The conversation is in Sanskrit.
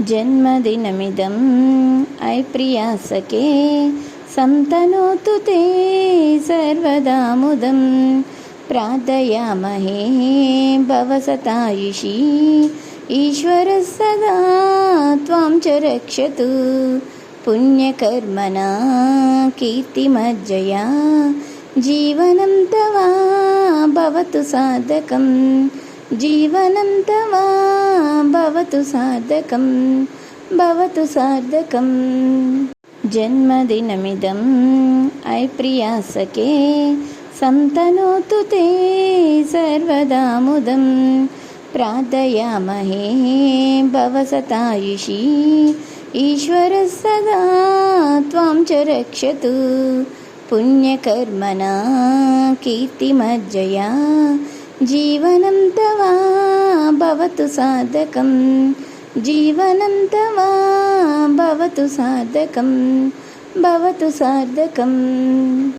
जन्मदिनमिदम् अयि प्रिया सखे सन्तनोतु ते सर्वदा मुदं प्रार्थयामहे भव सतायुषी ईश्वरः सदा त्वां च रक्षतु पुण्यकर्मणा कीर्तिमज्जया जीवनं तव भवतु सार्थकं जीवनं तव भवतु सार्थकं भवतु सार्थकं जन्मदिनमिदम् अयि प्रिया सखे सन्तनोतु ते सर्वदा मुदं प्रार्थयामहे भव सतायुषी ईश्वरः सदा त्वां च रक्षतु पुण्यकर्मणा कीर्तिमज्जया जीवनं तव भवतु सार्थकं जीवनं तव भवतु सार्थकं भवतु सार्थकम्।